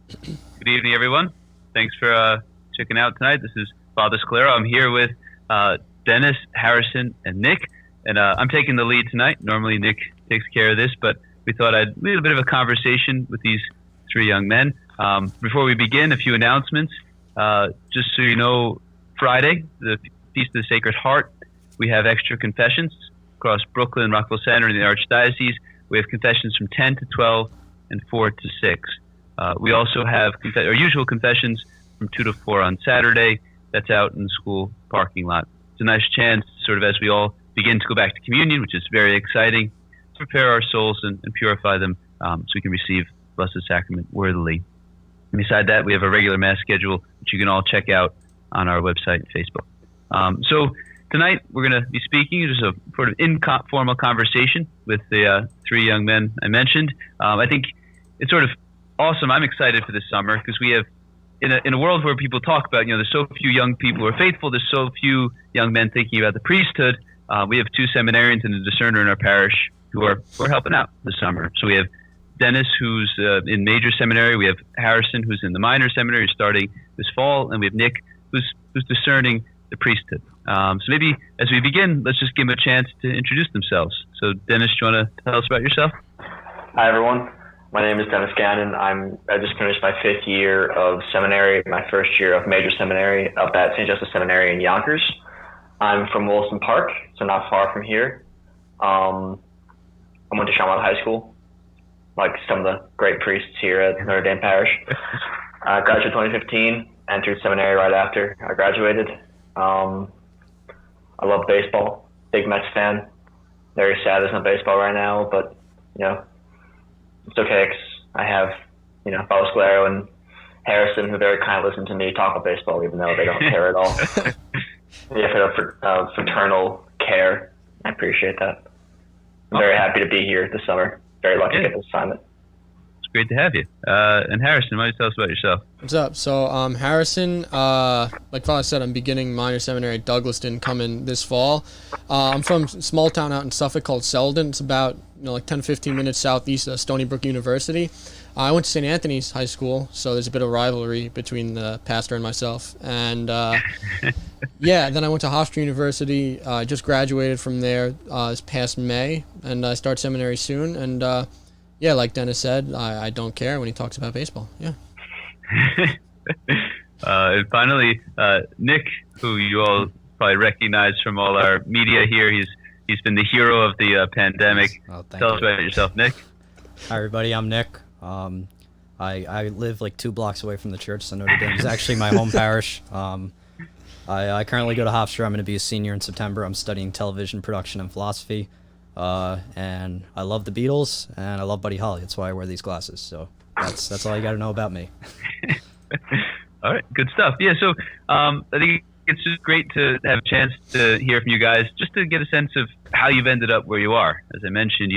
Good evening, everyone. Thanks for checking out tonight. This is Father Scolaro. I'm here with Dennis, Harrison, and Nick, and I'm taking the lead tonight. Normally, Nick takes care of this, but we thought I'd lead a bit of a conversation with these three young men. Before we begin, a few announcements. Just so you know, Friday, the Feast of the Sacred Heart, we have extra confessions across Brooklyn, Rockville Center, and the Archdiocese. We have confessions from 10 to 12 and 4 to 6. We also have our usual confessions from 2 to 4 on Saturday. That's out in the school parking lot. It's a nice chance, sort of as we all begin to go back to communion, which is very exciting, to prepare our souls and purify them so we can receive Blessed Sacrament worthily. And beside that, we have a regular Mass schedule, which you can all check out on our website and Facebook. So tonight, we're going to be speaking just a sort of informal conversation with the three young men I mentioned. I think it's sort of awesome. I'm excited for this summer because we have, in a world where people talk about, there's so few young people who are faithful, there's so few young men thinking about the priesthood. We have two seminarians and a discerner in our parish who are helping out this summer. So we have Dennis, who's in major seminary. We have Harrison, who's in the minor seminary, starting this fall, and we have Nick, who's discerning the priesthood. So maybe as we begin, let's just give them a chance to introduce themselves. So Dennis, do you want to tell us about yourself? Hi, everyone. My name is Dennis Gannon. I just finished my 5th year of seminary, my first year of major seminary up at St Agustin Seminary in Yonkers. I'm from Wilson Park, so not far from here. I went to Charlotte High School, like some of the great priests here at Notre Dame Parish. I graduated in 2015, entered seminary right after I graduated. I love baseball, big Mets fan. Very sad there's no baseball right now, but, it's okay because I have, Father Scolaro and Harrison who very kindly listen to me talk about baseball, even though they don't care at all. For fraternal care. I appreciate that. I'm very happy to be here this summer. Very lucky to get this assignment. It's great to have you. And Harrison, why don't you tell us about yourself? What's up? So Harrison, like Father said, I'm beginning minor seminary at Douglaston coming this fall. I'm from a small town out in Suffolk called Selden. It's about 10 to 15 minutes southeast of Stony Brook University. I went to St. Anthony's High School, so there's a bit of rivalry between the pastor and myself. And then I went to Hofstra University. I just graduated from there this past May, and I start seminary soon. And like Dennis said, I don't care when he talks about baseball. Yeah. And finally, Nick, who you all probably recognize from all our media here. He's been the hero of the pandemic. Tell us about yourself, Nick. Hi, everybody. I'm Nick. I live like 2 blocks away from the church, so Notre Dame is actually my home parish. I currently go to Hofstra. I'm going to be a senior in September. I'm studying television production and philosophy. And I love the Beatles, and I love Buddy Holly. That's why I wear these glasses. So that's all you got to know about me. All right, good stuff. Yeah, so I think it's just great to have a chance to hear from you guys, just to get a sense of how you've ended up where you are. As I mentioned,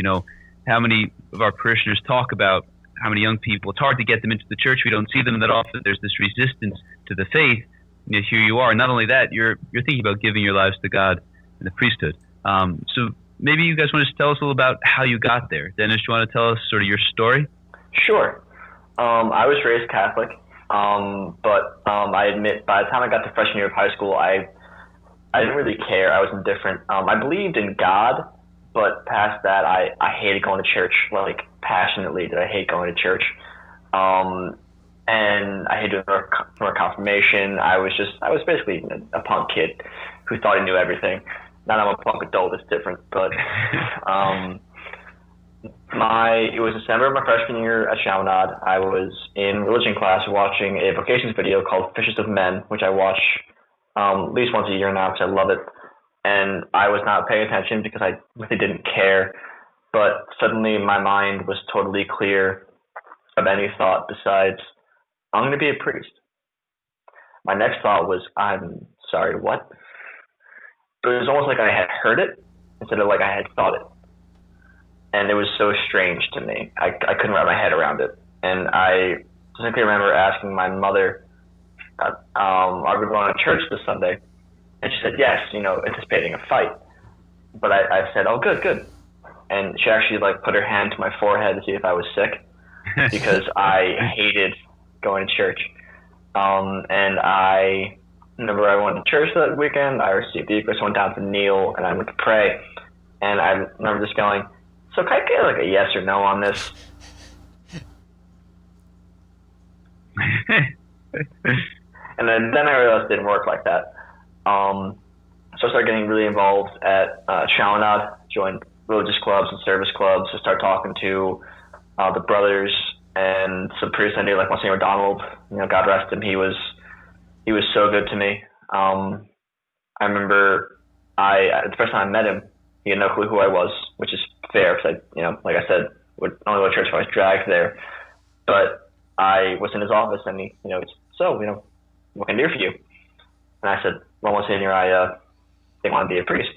how many of our parishioners talk about how many young people, it's hard to get them into the church. We don't see them that often. There's this resistance to the faith. And here you are. Not only that, you're thinking about giving your lives to God and the priesthood. So maybe you guys want to just tell us a little about how you got there. Dennis, do you want to tell us sort of your story? Sure. I was raised Catholic, but I admit by the time I got to freshman year of high school, I didn't really care. I was indifferent. I believed in God, but past that, I hated going to church, like passionately did I hate going to church. And I hated doing our confirmation. I was basically a punk kid who thought he knew everything. Now I'm a punk adult, it's different, but it was December of my freshman year at Chaminade. I was in religion class watching a vocations video called Fishes of Men, which I watch at least once a year now because I love it. And I was not paying attention because I really didn't care. But suddenly my mind was totally clear of any thought besides, I'm going to be a priest. My next thought was, I'm sorry, what? But it was almost like I had heard it instead of like I had thought it. And it was so strange to me. I couldn't wrap my head around it. And I distinctly remember asking my mother, are we going to church this Sunday? And she said, yes, anticipating a fight. But I said, oh, good. And she actually put her hand to my forehead to see if I was sick because I hated going to church. And I remember I went to church that weekend. I received the Eucharist, went down to kneel, and I went to pray. And I remember just going, so can I get like a yes or no on this? And then I realized it didn't work like that. So I started getting really involved at Chaminade, joined religious clubs and service clubs. I started talking to the brothers and some priests I knew, like Monsignor Donald. God rest him. He was so good to me. I remember the first time I met him, he had no clue who I was, which is fair because like I said, would only go to church if I was dragged there. But I was in his office and he, so what can I do for you? And I said, well, Monsignor, I didn't want to be a priest.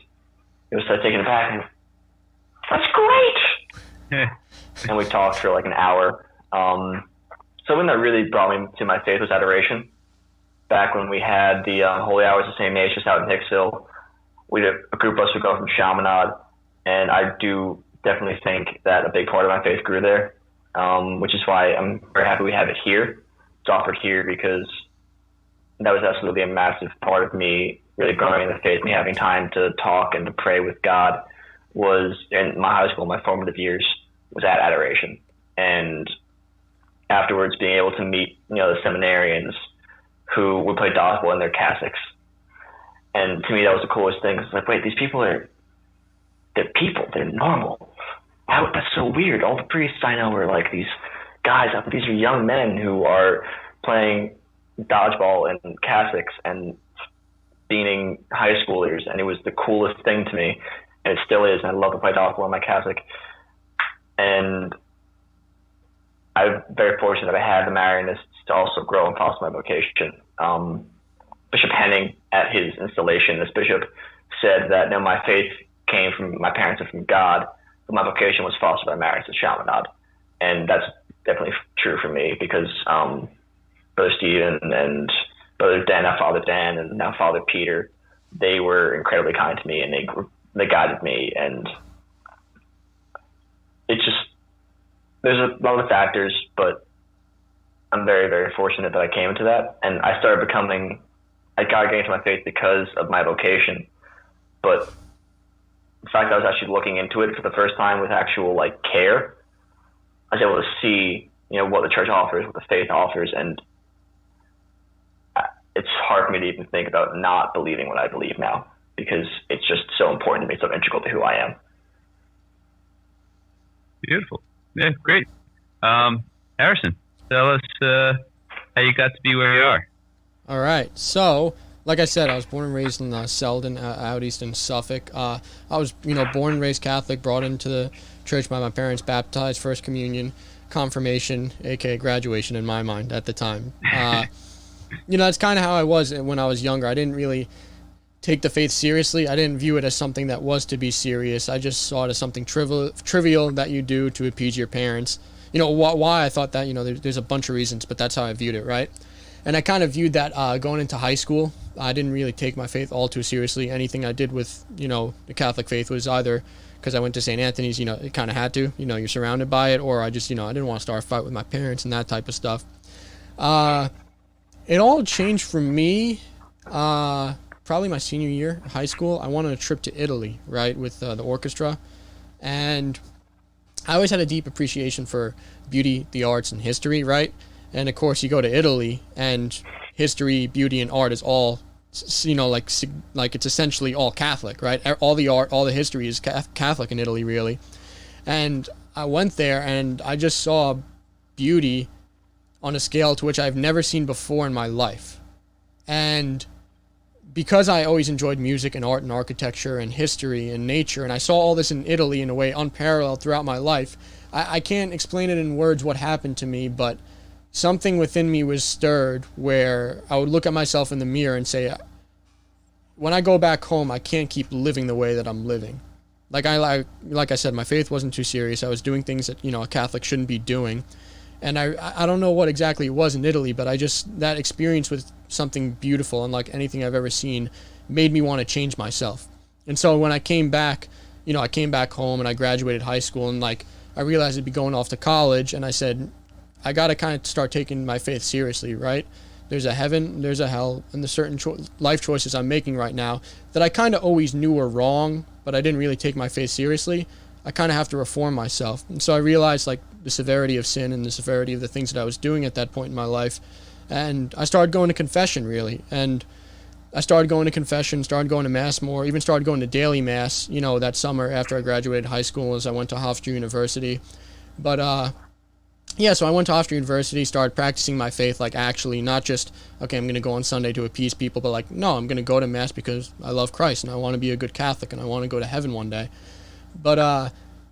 He was taken aback and, that's great. And we talked for like an hour. Something that really brought me to my faith was adoration. Back when we had the Holy Hours of St. Ignatius out in Hicksville, a group of us would go from Chaminade, and I do definitely think that a big part of my faith grew there, which is why I'm very happy we have it here. It's offered here because that was absolutely a massive part of me really growing in the faith, me having time to talk and to pray with God was in my high school, my formative years, was at adoration. And afterwards being able to meet, the seminarians who would play dodgeball and they're Catholics. And to me, that was the coolest thing. It's like, wait, these people they're people, they're normal. That's so weird. All the priests I know are like these guys, these are young men who are playing dodgeball and Catholics and being high schoolers. And it was the coolest thing to me. And it still is. And I love to play dodgeball. I'm a Catholic. And I'm very fortunate that I had the Marianists to also grow and foster my vocation. Bishop Henning, at his installation, this bishop said that my faith came from my parents and from God, but my vocation was fostered by Marianists at Chaminade. And that's definitely true for me because Brother Stephen and Brother Dan, now Father Dan, and now Father Peter, they were incredibly kind to me and they guided me. And it's just, there's a lot of factors, but I'm very, very fortunate that I came into that. And I started I got into my faith because of my vocation. But the fact that I was actually looking into it for the first time with actual care, I was able to see, what the church offers, what the faith offers. And it's hard for me to even think about not believing what I believe now because it's just so important to me, so integral to who I am. Beautiful. Yeah, great. Harrison, tell us how you got to be where you are. All right. So, like I said, I was born and raised in Selden, out east in Suffolk. I was, born and raised Catholic, brought into the church by my parents, baptized, First Communion, confirmation, aka graduation in my mind at the time. That's kind of how I was when I was younger. I didn't really take the faith seriously. I didn't view it as something that was to be serious. I just saw it as something trivial that you do to appease your parents. Why I thought that, there's a bunch of reasons, but that's how I viewed it, right? And I kind of viewed that going into high school. I didn't really take my faith all too seriously. Anything I did with, the Catholic faith was either because I went to St. Anthony's, it kind of had to, you're surrounded by it, or I just, I didn't want to start a fight with my parents and that type of stuff. It all changed for me probably my senior year of high school. I went on a trip to Italy, right, with the orchestra. And I always had a deep appreciation for beauty, the arts, and history, right? And, of course, you go to Italy, and history, beauty, and art is all, like it's essentially all Catholic, right? All the art, all the history is Catholic in Italy, really. And I went there, and I just saw beauty on a scale to which I've never seen before in my life. And because I always enjoyed music and art and architecture and history and nature, and I saw all this in Italy in a way unparalleled throughout my life, I can't explain it in words what happened to me, but something within me was stirred where I would look at myself in the mirror and say, when I go back home, I can't keep living the way that I'm living. Like I said, my faith wasn't too serious. I was doing things that, a Catholic shouldn't be doing. And I don't know what exactly it was in Italy, but that experience was something beautiful, unlike anything I've ever seen, made me want to change myself. And so when I came back, I came back home and I graduated high school, and I realized I'd be going off to college, and I said, I got to kind of start taking my faith seriously, right? There's a heaven, there's a hell, and the certain life choices I'm making right now that I kind of always knew were wrong, but I didn't really take my faith seriously. I kind of have to reform myself. And so I realized like the severity of sin and the severity of the things that I was doing at that point in my life. And I started going to confession, really. And I started going to confession, started going to Mass more, even started going to daily Mass, you know, that summer after I graduated high school as I went to Hofstra University. But, yeah, so I went to Hofstra University, started practicing my faith, like actually not just, okay, I'm going to go on Sunday to appease people, but like, no, I'm going to go to Mass because I love Christ and I want to be a good Catholic and I want to go to heaven one day. But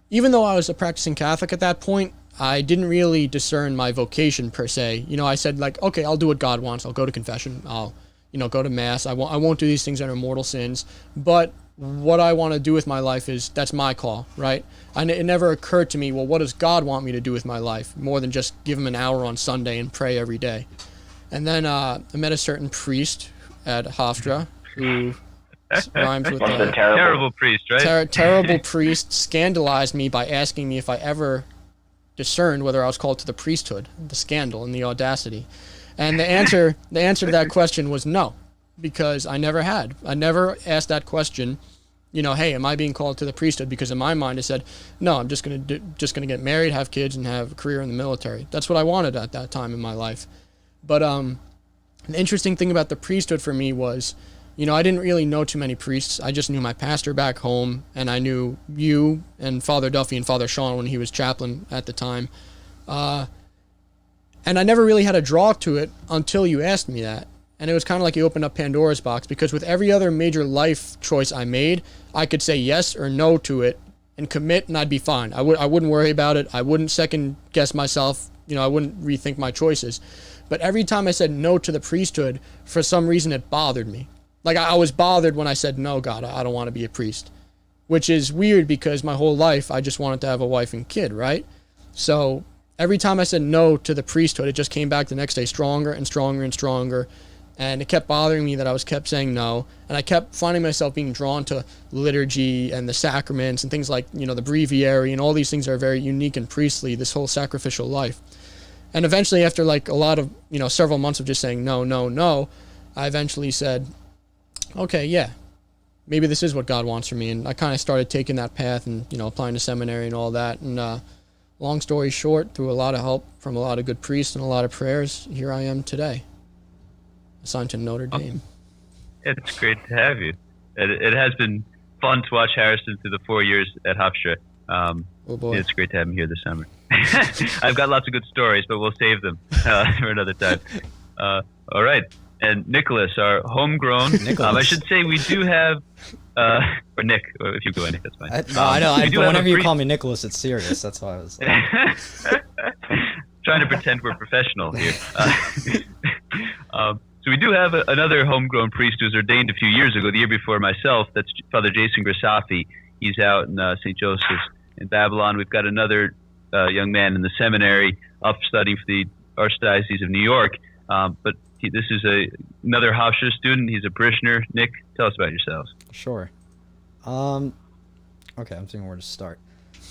even though I was a practicing Catholic at that point, I didn't really discern my vocation per se. You know, I said like, okay, I'll do what God wants. I'll go to confession. I'll, you know, go to Mass. I won't do these things that are mortal sins. But what I want to do with my life that's my call, right? And it never occurred to me, well, what does God want me to do with my life? More than just give him an hour on Sunday and pray every day. And then I met a certain priest at Hofstra who rhymes with terrible priest, right? Terrible priest scandalized me by asking me if I ever discerned whether I was called to the priesthood. The scandal and the audacity. And the answer to that question was no, because I never had. I never asked that question, you know, hey, am I being called to the priesthood? Because in my mind I said, no, I'm just gonna get married, have kids, and have a career in the military. That's what I wanted at that time in my life. But the interesting thing about the priesthood for me was, you know, I didn't really know too many priests. I just knew my pastor back home, and I knew you and Father Duffy and Father Sean when he was chaplain at the time. And I never really had a draw to it until you asked me that. And it was kind of like you opened up Pandora's box, because with every other major life choice I made, I could say yes or no to it and commit, and I'd be fine. I wouldn't worry about it. I wouldn't second guess myself. You know, I wouldn't rethink my choices. But every time I said no to the priesthood, for some reason it bothered me. Like I was bothered when I said, no, God, I don't want to be a priest. Which is weird because my whole life I just wanted to have a wife and kid, right? So every time I said no to the priesthood, it just came back the next day stronger and stronger and stronger. And it kept bothering me that I was kept saying no. And I kept finding myself being drawn to liturgy and the sacraments and things like, you know, the breviary and all these things that are very unique and priestly, this whole sacrificial life. And eventually, after like a lot of, you know, several months of just saying no, no, no, I eventually said, okay, yeah, maybe this is what God wants for me. And I kind of started taking that path and, you know, applying to seminary and all that. And long story short, through a lot of help from a lot of good priests and a lot of prayers, here I am today, assigned to Notre Dame. It's great to have you. It has been fun to watch Harrison through the 4 years at Hofstra. Oh boy. It's great to have him here this summer. I've got lots of good stories, but we'll save them for another time. All right. And Nicholas, our homegrown. I should say we do have, or Nick, or if you go, Nick, that's fine. I know. But whenever you call me Nicholas, it's serious. That's why I was trying to pretend we're professional here. So we do have another homegrown priest who was ordained a few years ago, the year before myself. That's Father Jason Grisafi. He's out in St. Joseph's in Babylon. We've got another young man in the seminary up studying for the Archdiocese of New York. But this is another Hofstra student. He's a parishioner. Nick, tell us about yourselves. Sure. Okay, I'm thinking where to start.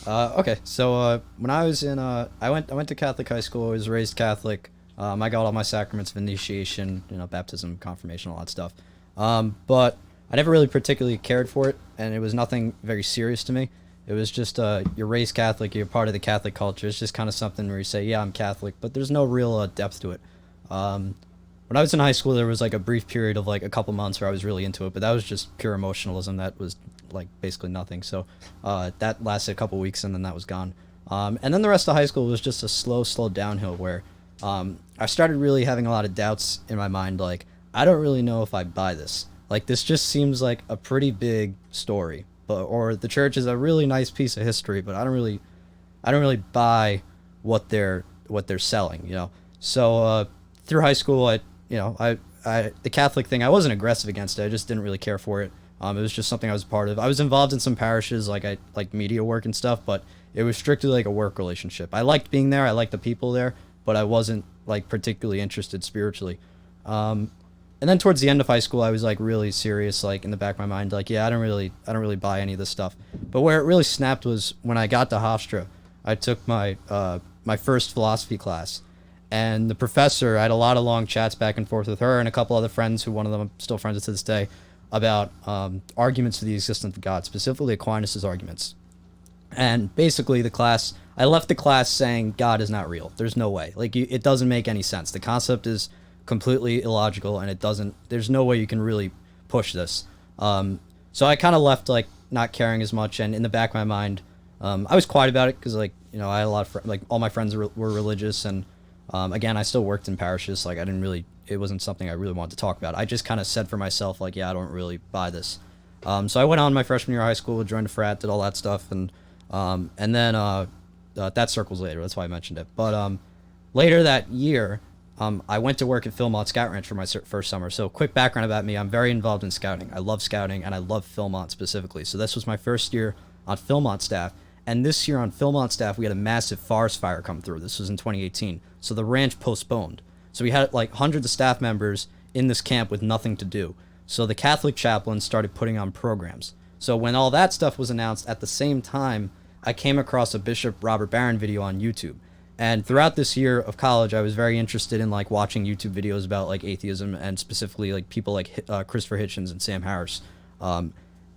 Okay, so when I was in, I went to Catholic high school. I was raised Catholic. I got all my sacraments of initiation, you know, baptism, confirmation, all that stuff. But I never really particularly cared for it, and it was nothing very serious to me. It was just, you're raised Catholic, you're part of the Catholic culture. It's just kind of something where you say, yeah, I'm Catholic, but there's no real depth to it. When I was in high school, there was like a brief period of like a couple months where I was really into it, but that was just pure emotionalism. That was like basically nothing. So that lasted a couple weeks, and then that was gone. And then the rest of high school was just a slow downhill where I started really having a lot of doubts in my mind. Like, I don't really know if I buy this. Like, this just seems like a pretty big story, or the church is a really nice piece of history, but I don't really buy what they're selling, you know. So through high school, the Catholic thing, I wasn't aggressive against it. I just didn't really care for it. It was just something I was a part of. I was involved in some parishes, like media work and stuff, but it was strictly like a work relationship. I liked being there. I liked the people there, but I wasn't like particularly interested spiritually. And then towards the end of high school, I was like really serious, like in the back of my mind, like, yeah, I don't really buy any of this stuff. But where it really snapped was when I got to Hofstra. I took my first philosophy class, And the professor, I had a lot of long chats back and forth with her and a couple other friends, who one of them I'm still friends with to this day, about arguments for the existence of God, specifically Aquinas' arguments. And basically I left the class saying God is not real. There's no way. Like, it doesn't make any sense. The concept is completely illogical, and there's no way you can really push this. So I kind of left, like, not caring as much, and in the back of my mind, I was quiet about it because, like, you know, I had a lot of all my friends were religious, and again, I still worked in parishes. Like, it wasn't something I really wanted to talk about. I just kind of said for myself, like, yeah, I don't really buy this. So I went on my freshman year of high school, joined a frat, did all that stuff, and then that circles later. That's why I mentioned it. But later that year, I went to work at Philmont Scout Ranch for my first summer. So quick background about me: I'm very involved in scouting. I love scouting, and I love Philmont specifically. So this was my first year on Philmont staff. And this year on Philmont staff, we had a massive forest fire come through. This was in 2018. So the ranch postponed. So we had like hundreds of staff members in this camp with nothing to do. So the Catholic chaplain started putting on programs. So when all that stuff was announced, at the same time, I came across a Bishop Robert Barron video on YouTube. And throughout this year of college, I was very interested in like watching YouTube videos about like atheism, and specifically like people like Christopher Hitchens and Sam Harris.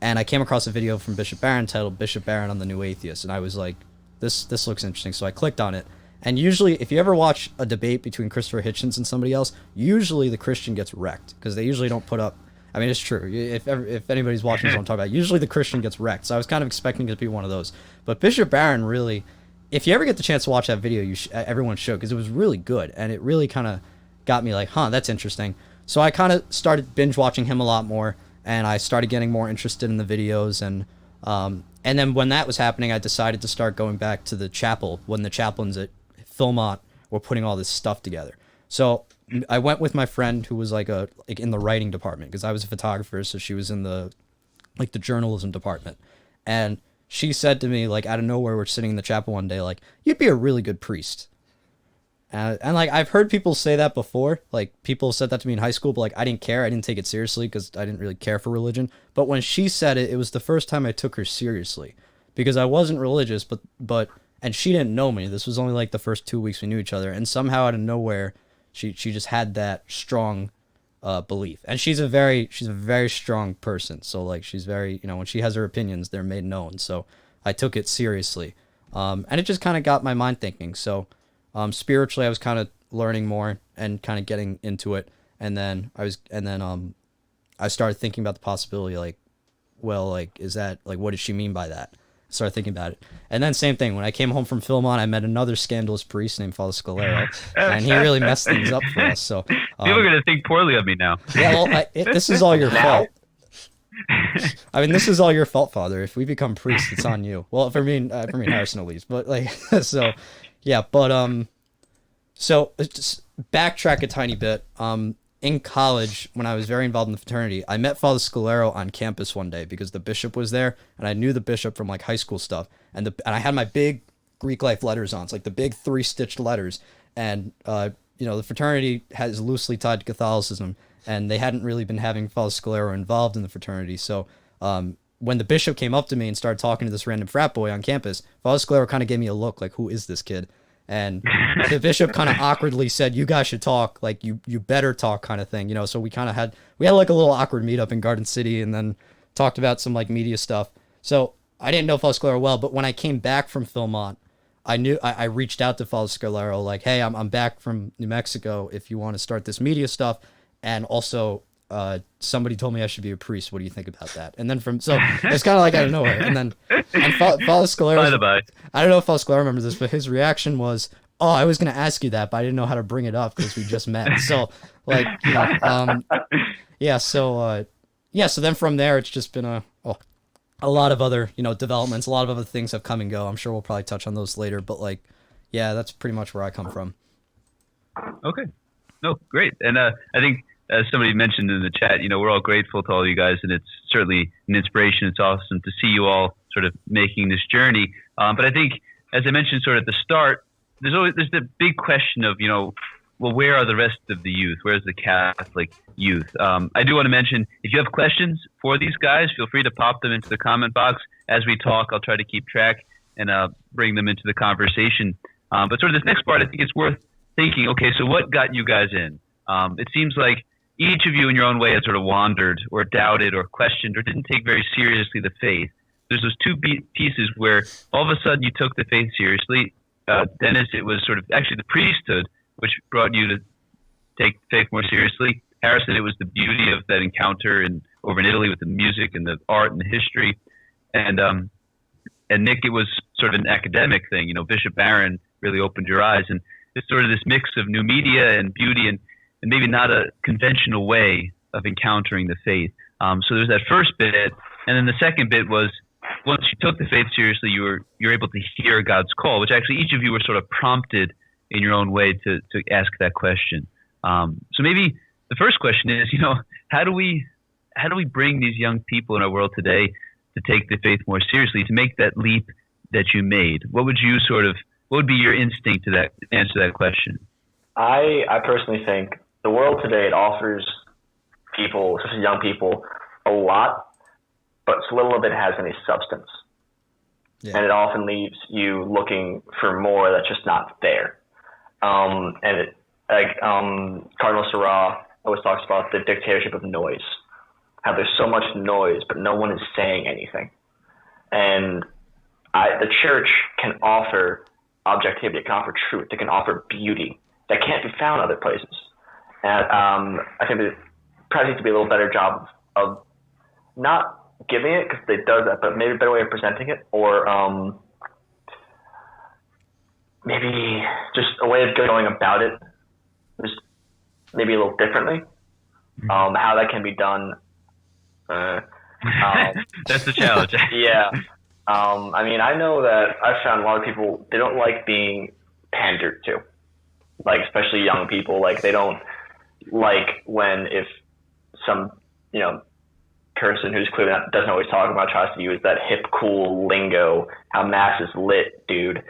And I came across a video from Bishop Barron titled Bishop Barron on the New Atheist. And I was like, this looks interesting. So I clicked on it. And usually, if you ever watch a debate between Christopher Hitchens and somebody else, usually the Christian gets wrecked because they usually don't put up. I mean, it's true. If anybody's watching this, what I'm talking about, usually the Christian gets wrecked. So I was kind of expecting it to be one of those. But Bishop Barron really, if you ever get the chance to watch that video, everyone should, because it was really good. And it really kind of got me like, that's interesting. So I kind of started binge watching him a lot more. And I started getting more interested in the videos, and then when that was happening, I decided to start going back to the chapel when the chaplains at Philmont were putting all this stuff together. So I went with my friend who was like in the writing department, because I was a photographer, so she was in the journalism department, and she said to me, like, out of nowhere, we're sitting in the chapel one day, like, you'd be a really good priest. And like, I've heard people say that before. Like, people said that to me in high school, but like, I didn't care. I didn't take it seriously because I didn't really care for religion. But when she said it, it was the first time I took her seriously, because I wasn't religious, but and she didn't know me. This was only like the first 2 weeks we knew each other, and somehow out of nowhere, she just had that strong belief. And she's a very strong person. So like, she's very, you know, when she has her opinions, they're made known. So I took it seriously, and it just kind of got my mind thinking. So. Spiritually, I was kind of learning more and kind of getting into it, and then I started thinking about the possibility, like, well, like, is that, like, what did she mean by that? I started thinking about it, and then same thing. When I came home from Philmont, I met another scandalous priest named Father Scolaro, and he really messed things up for us. So people are gonna think poorly of me now. Yeah, well, this is all your fault. I mean, this is all your fault, Father. If we become priests, it's on you. Well, for me and Harrison at least, but like, so. Yeah, but so just backtrack a tiny bit. In college, when I was very involved in the fraternity, I met Father Scolaro on campus one day because the bishop was there, and I knew the bishop from like high school stuff, and I had my big Greek life letters on, it's like the big 3-stitched letters, and you know, the fraternity is loosely tied to Catholicism, and they hadn't really been having Father Scolaro involved in the fraternity, so when the bishop came up to me and started talking to this random frat boy on campus, Father Scolaro kind of gave me a look like, who is this kid? And the bishop kind of awkwardly said, you guys should talk, like, you better talk, kind of thing, you know. So we had like a little awkward meetup in Garden City, and then talked about some like media stuff. So I didn't know Father Scolaro well, but when I came back from Philmont, I reached out to Father Scolaro, like, hey, I'm back from New Mexico, if you want to start this media stuff, and also somebody told me I should be a priest. What do you think about that? And then so it's kind of like out of nowhere. And Father Scolaro, I don't know if Father Scolaro remembers this, but his reaction was, oh, I was going to ask you that, but I didn't know how to bring it up because we just met. So like, you know, yeah. So then from there, it's just been a lot of other, you know, developments, a lot of other things have come and go. I'm sure we'll probably touch on those later, but like, yeah, that's pretty much where I come from. Okay. No, great. And I think, as somebody mentioned in the chat, you know, we're all grateful to all you guys, and it's certainly an inspiration. It's awesome to see you all sort of making this journey. But I think, as I mentioned sort of at the start, there's the big question of, you know, well, where are the rest of the youth? Where's the Catholic youth? I do want to mention, if you have questions for these guys, feel free to pop them into the comment box. As we talk, I'll try to keep track and bring them into the conversation. But sort of this next part, I think it's worth thinking, okay, so what got you guys in? It seems like each of you in your own way had sort of wandered or doubted or questioned or didn't take very seriously the faith. There's those two pieces where all of a sudden you took the faith seriously. Dennis, it was sort of actually the priesthood, which brought you to take faith more seriously. Harrison, it was the beauty of that encounter over in Italy with the music and the art and the history. And Nick, it was sort of an academic thing. Bishop Barron really opened your eyes. And it's sort of this mix of new media and beauty and maybe not a conventional way of encountering the faith. So there's that first bit. And then the second bit was, once you took the faith seriously, you're able to hear God's call, which actually each of you were sort of prompted in your own way to ask that question. So maybe the first question is, how do we bring these young people in our world today to take the faith more seriously, to make that leap that you made? What would be your instinct to answer that question? I personally think the world today, it offers people, especially young people, a lot, but so little of it has any substance. Yeah. And it often leaves you looking for more that's just not there. Cardinal Seurat always talks about the dictatorship of noise, how there's so much noise, but no one is saying anything. And the church can offer objectivity, it can offer truth, it can offer beauty that can't be found other places. And I think there probably needs to be a little better job of not giving it, because it does that, but maybe a better way of presenting it, or maybe just a way of going about it, just maybe a little differently. How that can be done. That's the challenge. Yeah. I know that I've found a lot of people, they don't like being pandered to, like especially young people. Like they don't like if some person who's clearly doesn't always talk about tries to use that hip cool lingo, how mass is lit, dude.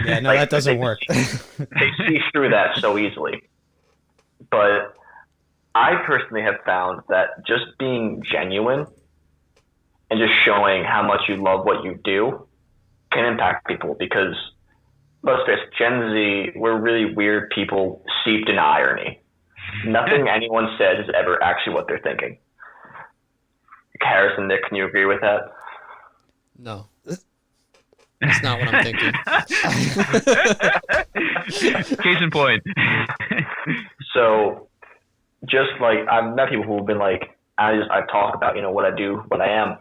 Yeah, no, that doesn't work. They see through that so easily. But I personally have found that just being genuine and just showing how much you love what you do can impact people, because let's face it, Gen Z, we're really weird people steeped in irony. Nothing anyone says is ever actually what they're thinking. Harrison, Nick, can you agree with that? No. That's not what I'm thinking. Case in point. So, just like I've met people who have been like, I talk about what I do, what I am,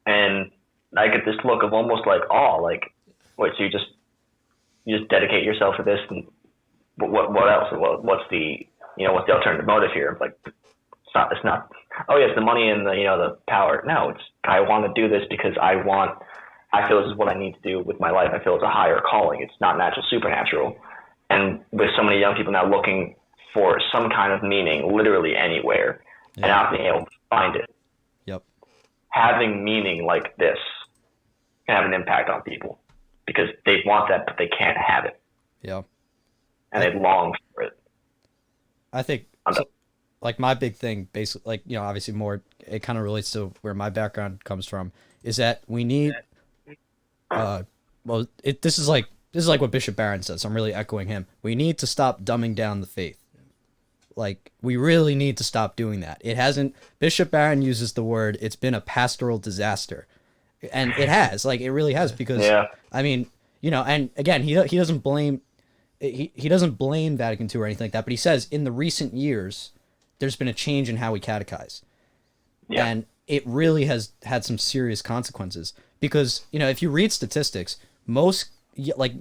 and I get this look of almost like awe, like, wait, so you just dedicate yourself to this, and what else? What's the what's the alternative motive here? Like, it's not. Oh yes, the money and the power. No, it's I want to do this because I feel this is what I need to do with my life. I feel it's a higher calling. It's not natural, supernatural. And with so many young people now looking for some kind of meaning, literally anywhere, and not being able to find it. Yep. Having meaning like this can have an impact on people because they want that, but they can't have it. Yeah. And they long for it. I think, like my big thing, basically, like, obviously more, it kind of relates to where my background comes from, is that we need, this is like what Bishop Barron said, so I'm really echoing him. We need to stop dumbing down the faith. Like, we really need to stop doing that. Bishop Barron uses the word, it's been a pastoral disaster. And it has, like, it really has, because, and again, he doesn't blame, he doesn't blame Vatican II or anything like that, but he says in the recent years, there's been a change in how we catechize. Yeah. And it really has had some serious consequences, because, if you read statistics, most, I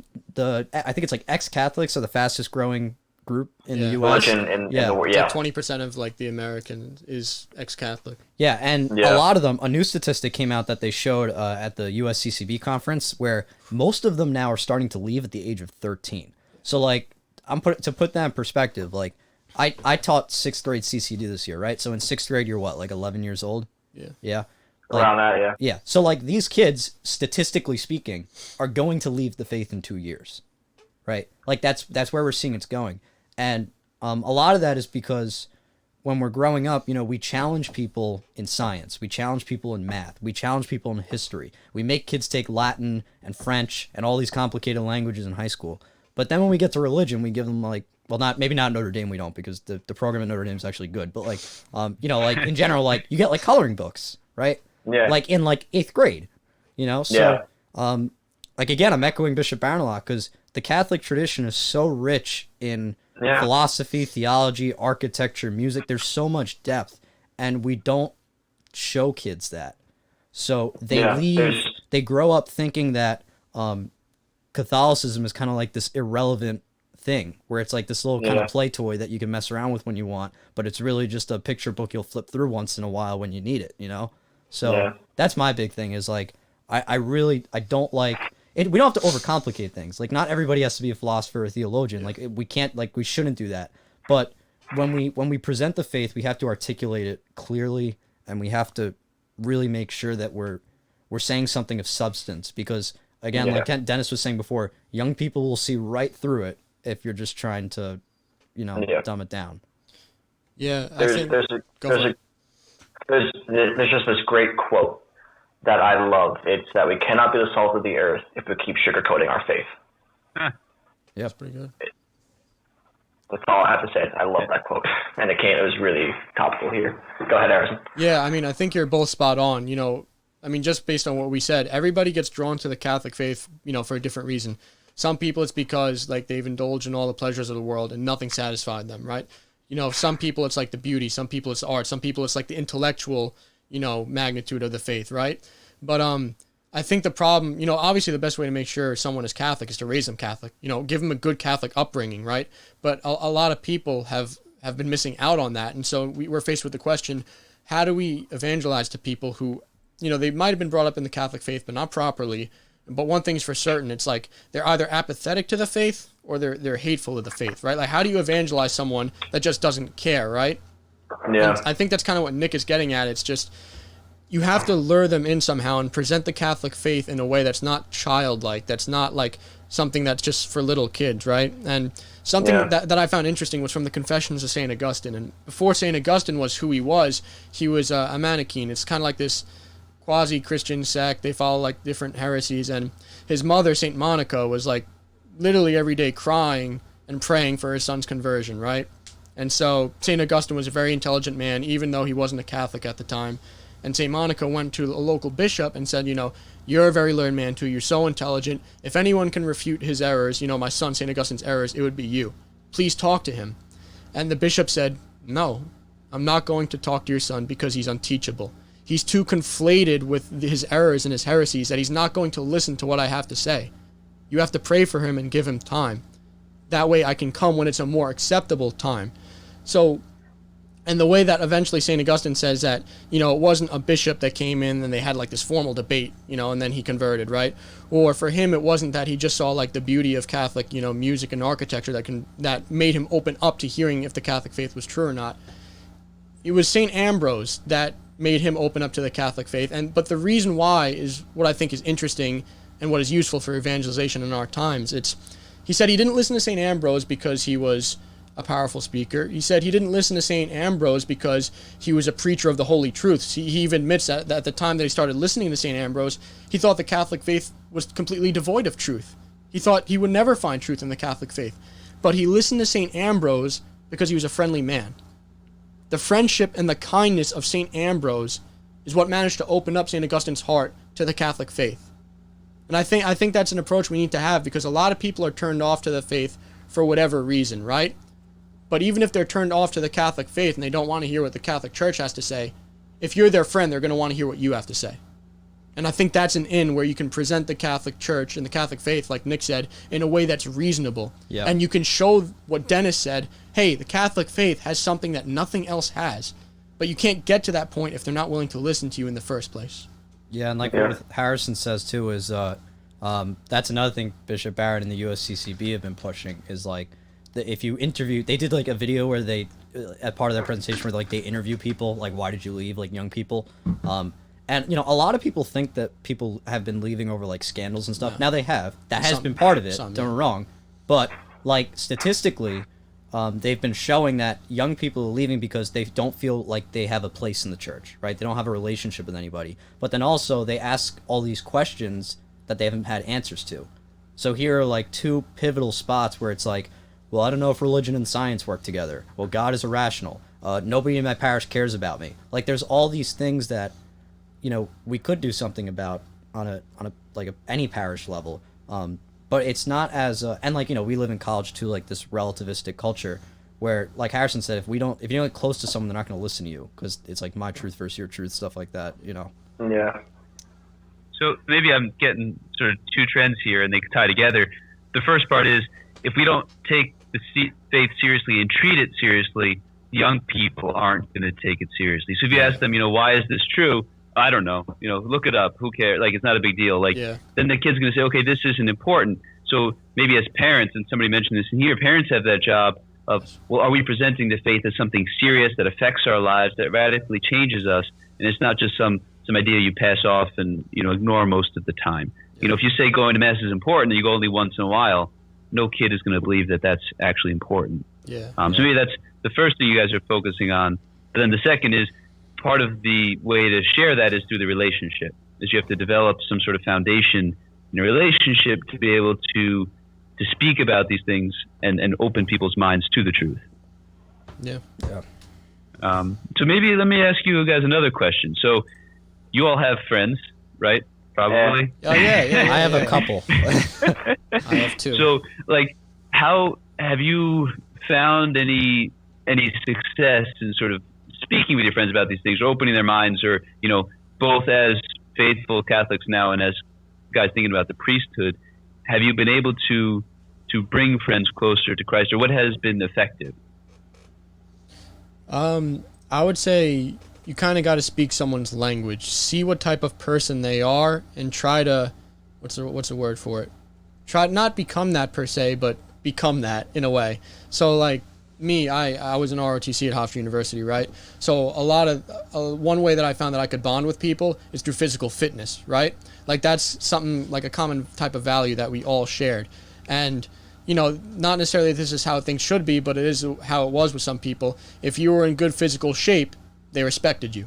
think it's like ex-Catholics are the fastest growing group in the U.S. In the world, like 20% of like the American is ex-Catholic. Yeah, and a lot of them, a new statistic came out that they showed at the USCCB conference, where most of them now are starting to leave at the age of 13. So, like, to put that in perspective, like, I taught 6th grade CCD this year, right? So in 6th grade, you're what, like 11 years old? Yeah. Yeah. Like, around that, yeah. Yeah. So, like, these kids, statistically speaking, are going to leave the faith in 2 years, right? Like, that's where we're seeing it's going. And a lot of that is because when we're growing up, we challenge people in science. We challenge people in math. We challenge people in history. We make kids take Latin and French and all these complicated languages in high school. But then when we get to religion, we give them like, well, maybe not Notre Dame, we don't, because the program at Notre Dame is actually good. But like, like in general, like you get like coloring books, right? Yeah. Like in like 8th grade, So, like again, I'm echoing Bishop Barron a lot, because the Catholic tradition is so rich in philosophy, theology, architecture, music. There's so much depth, and we don't show kids that. So they grow up thinking that Catholicism is kind of like this irrelevant thing, where it's like this little kind of play toy that you can mess around with when you want, but it's really just a picture book you'll flip through once in a while when you need it, So that's my big thing, is like, I don't like it. We don't have to overcomplicate things. Like, not everybody has to be a philosopher or theologian. Like, we can't, like, we shouldn't do that. But when we present the faith, we have to articulate it clearly, and we have to really make sure that we're saying something of substance, because again, like Dennis was saying before, young people will see right through it if you're just trying to, dumb it down. Yeah, there's just this great quote that I love. It's that we cannot be the salt of the earth if we keep sugarcoating our faith. Yeah, that's pretty good. That's all I have to say. I love that quote, and it was really topical here. Go ahead, Harrison. Yeah, I mean, I think you're both spot on. Just based on what we said, everybody gets drawn to the Catholic faith, for a different reason. Some people it's because like they've indulged in all the pleasures of the world and nothing satisfied them, right? Some people it's like the beauty, some people it's art, some people it's like the intellectual, magnitude of the faith, right? But I think the problem, obviously the best way to make sure someone is Catholic is to raise them Catholic, give them a good Catholic upbringing, right? But a lot of people have been missing out on that. And so we're faced with the question, how do we evangelize to people who, they might have been brought up in the Catholic faith, but not properly. But one thing's for certain, it's like they're either apathetic to the faith or they're hateful to the faith, right? Like, how do you evangelize someone that just doesn't care, right? Yeah. And I think that's kind of what Nick is getting at. It's just, you have to lure them in somehow and present the Catholic faith in a way that's not childlike, that's not like something that's just for little kids, right? And something that I found interesting was from the Confessions of St. Augustin. And before St. Augustin was who he was a Manichaean. It's kind of like this quasi-Christian sect. They follow like different heresies, and his mother, Saint Monica, was like literally every day crying and praying for his son's conversion, right? And so Saint Augustine was a very intelligent man, even though he wasn't a Catholic at the time. And Saint Monica went to a local bishop and said, you're a very learned man too, you're so intelligent, if anyone can refute his errors, my son Saint Augustine's errors, it would be you. Please talk to him. And the bishop said, no, I'm not going to talk to your son because he's unteachable. He's too conflated with his errors and his heresies that he's not going to listen to what I have to say. You have to pray for him and give him time. That way I can come when it's a more acceptable time. So, and the way that eventually St. Augustine says that, it wasn't a bishop that came in and they had like this formal debate, and then he converted, right? Or for him, it wasn't that he just saw like the beauty of Catholic, music and architecture that made him open up to hearing if the Catholic faith was true or not. It was St. Ambrose that made him open up to the Catholic faith. But the reason why is what I think is interesting and what is useful for evangelization in our times. He said he didn't listen to St. Ambrose because he was a powerful speaker. He said he didn't listen to St. Ambrose because he was a preacher of the holy truths. He even admits that at the time that he started listening to St. Ambrose, he thought the Catholic faith was completely devoid of truth. He thought he would never find truth in the Catholic faith. But he listened to St. Ambrose because he was a friendly man. The friendship and the kindness of St. Ambrose is what managed to open up St. Augustine's heart to the Catholic faith. And I think that's an approach we need to have, because a lot of people are turned off to the faith for whatever reason, right? But even if they're turned off to the Catholic faith and they don't want to hear what the Catholic Church has to say, if you're their friend, they're going to want to hear what you have to say. And I think that's an in where you can present the Catholic Church and the Catholic faith, like Nick said, in a way that's reasonable. Yep. And you can show what Dennis said, hey, the Catholic faith has something that nothing else has. But you can't get to that point if they're not willing to listen to you in the first place. Yeah, and like what Harrison says too is that's another thing Bishop Barrett and the USCCB have been pushing is like, if you interview, they did like a video where they, at part of their presentation where like they interview people, like why did you leave, like young people. And, a lot of people think that people have been leaving over, like, scandals and stuff. Yeah. Now, they have. That has been part of it. Don't get me wrong. But, like, statistically, they've been showing that young people are leaving because they don't feel like they have a place in the church, right? They don't have a relationship with anybody. But then also, they ask all these questions that they haven't had answers to. So here are like two pivotal spots where it's like, well, I don't know if religion and science work together. Well, God is irrational. Nobody in my parish cares about me. Like, there's all these things that, we could do something about on a any parish level. But it's not as and like, we live in college too, like this relativistic culture where, like Harrison said, if you don't get close to someone, they're not going to listen to you because it's like my truth versus your truth, stuff like that. Yeah. So maybe I'm getting sort of two trends here, and they tie together. The first part is, if we don't take the faith seriously and treat it seriously, young people aren't going to take it seriously. So if you ask them, why is this true? I don't know. Look it up. Who cares? Like, it's not a big deal. Like, then the kid's going to say, okay, this isn't important. So maybe as parents, and somebody mentioned this in here, parents have that job of, well, are we presenting the faith as something serious that affects our lives, that radically changes us, and it's not just some idea you pass off and ignore most of the time. If you say going to mass is important and you go only once in a while, no kid is going to believe that that's actually important. So maybe that's the first thing you guys are focusing on. But then the second is, part of the way to share that is through the relationship. Is you have to develop some sort of foundation in a relationship to be able to speak about these things and open people's minds to the truth. So maybe let me ask you guys another question. So you all have friends, right? Probably. Oh yeah. I have a couple. I have two. So, like, how have you found any success in sort of speaking with your friends about these things, or opening their minds, or both as faithful Catholics now and as guys thinking about the priesthood? Have you been able to bring friends closer to Christ, or what has been effective? I would say you kind of got to speak someone's language, see what type of person they are, and try to, what's the word for it? Try not become that per se, but become that in a way. So like me, I was in ROTC at Hofstra University, right? So a lot of, one way that I found that I could bond with people is through physical fitness, right? Like that's something like a common type of value that we all shared. And not necessarily this is how things should be, but it is how it was with some people. If you were in good physical shape, they respected you.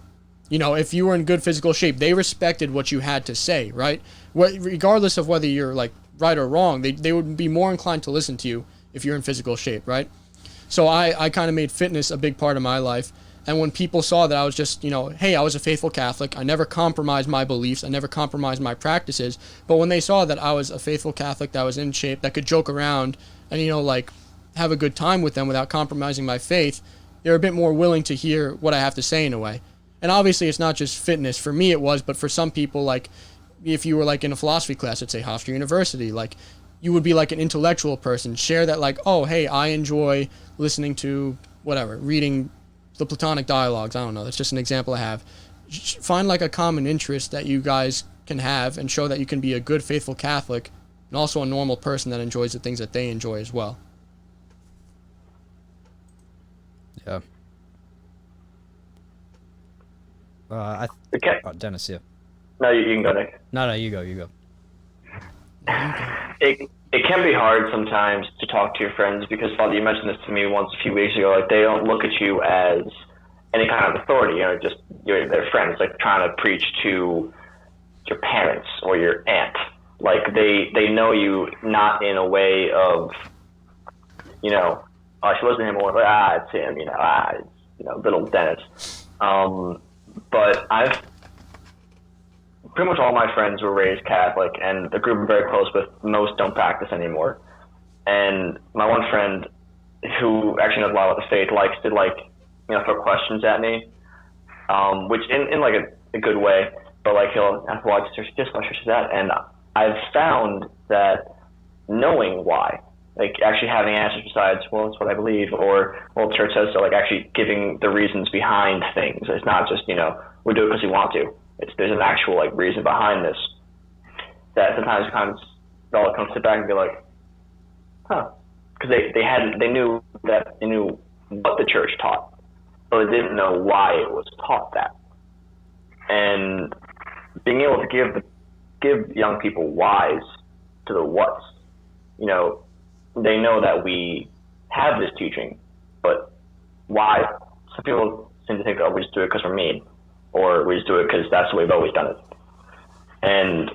If you were in good physical shape, they respected what you had to say, right? Regardless of whether you're like right or wrong, they would be more inclined to listen to you if you're in physical shape, right? So I kind of made fitness a big part of my life. And when people saw that I was just, hey, I was a faithful Catholic, I never compromised my beliefs, I never compromised my practices. But when they saw that I was a faithful Catholic, that was in shape, that could joke around and, like have a good time with them without compromising my faith, they're a bit more willing to hear what I have to say in a way. And obviously it's not just fitness. For me it was, but for some people, like if you were like in a philosophy class at say Hofstra University, like you would be like an intellectual person, share that like, oh, hey, I enjoy listening to whatever, reading the Platonic dialogues. I don't know. That's just an example I have. Find like a common interest that you guys can have and show that you can be a good, faithful Catholic and also a normal person that enjoys the things that they enjoy as well. Yeah. Dennis, yeah. No, you can go, Nick. No, you go. It can be hard sometimes to talk to your friends because, Father, you mentioned this to me once a few weeks ago. Like, they don't look at you as any kind of authority. Just you're their friends, like trying to preach to your parents or your aunt. Like, they know you not in a way of, oh, she wasn't him, or it's him, it's, little Dennis. But I've pretty much all my friends were raised Catholic, and the group I'm very close with, most don't practice anymore. And my one friend, who actually knows a lot about the faith, likes to throw questions at me, which in like a good way, but like he'll ask, well, just why she's that, and I've found that knowing why, like actually having answers besides, well, it's what I believe, or well, the church says so, like actually giving the reasons behind things. It's not just we do it because we want to. There's an actual like reason behind this. That sometimes they'll come sit back and be like, huh, because they knew what the church taught, but they didn't know why it was taught that. And being able to give young people whys to the whats, they know that we have this teaching, but why? Some people seem to think, oh, we just do it because we're mean, or we just do it because that's the way we've always done it. And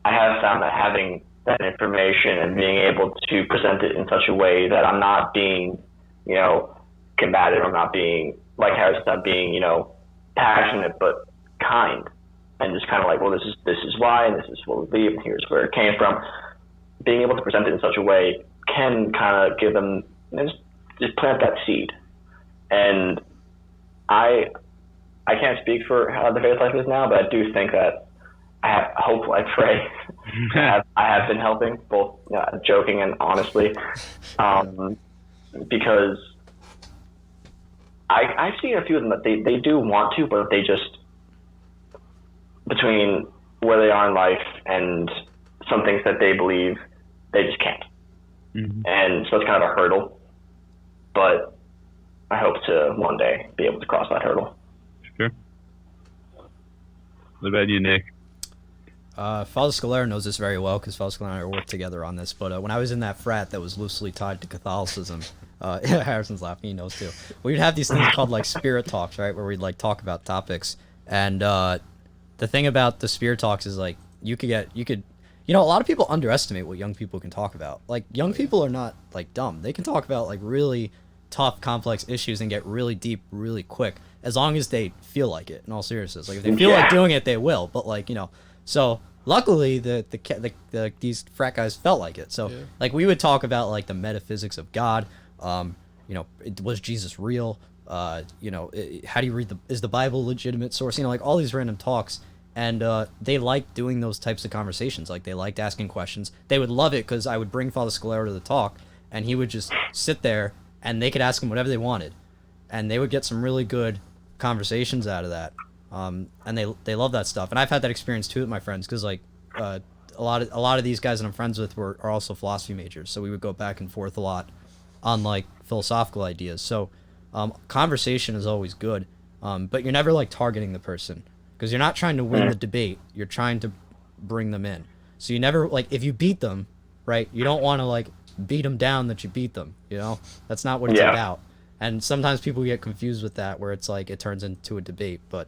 I have found that having that information and being able to present it in such a way that I'm not being, combative. I'm not being, like Harris said, being, passionate, but kind, and just kind of like, well, this is why, and this is what we believe, and here's where it came from. Being able to present it in such a way can kind of give them, just plant that seed. And I can't speak for how the faith life is now, but I do think that I pray, I have been helping, both joking and honestly, because I've seen a few of them that they do want to, but they just, between where they are in life and some things that they believe, they just can't. Mm-hmm. And so it's kind of a hurdle, but I hope to one day be able to cross that hurdle. Sure. What about you, Nick? Father Scolaro knows this very well because Father Scolaro and I worked together on this. But when I was in that frat that was loosely tied to Catholicism, Harrison's laughing, he knows too. We'd have these things called like spirit talks, right, where we'd like talk about topics. And the thing about the spirit talks is like you could a lot of people underestimate what young people can talk about. Like young people are not like dumb; they can talk about like really tough, complex issues and get really deep, really quick, as long as they feel like it. In all seriousness, like if they feel like doing it, they will. But like so luckily these frat guys felt like it. So like we would talk about like the metaphysics of God. Was Jesus real? How do you read is the Bible a legitimate source? Like all these random talks. And they liked doing those types of conversations. Like they liked asking questions. They would love it because I would bring Father Scolaro to the talk, and he would just sit there, and they could ask him whatever they wanted, and they would get some really good conversations out of that. And they love that stuff. And I've had that experience too with my friends because like a lot of these guys that I'm friends with are also philosophy majors, so we would go back and forth a lot on like philosophical ideas. So conversation is always good, but you're never like targeting the person. Because you're not trying to win the debate, you're trying to bring them in. So you never, like, if you beat them, right, you don't want to, like, beat them down that you beat them, That's not what it's about. And sometimes people get confused with that, where it's like, it turns into a debate. But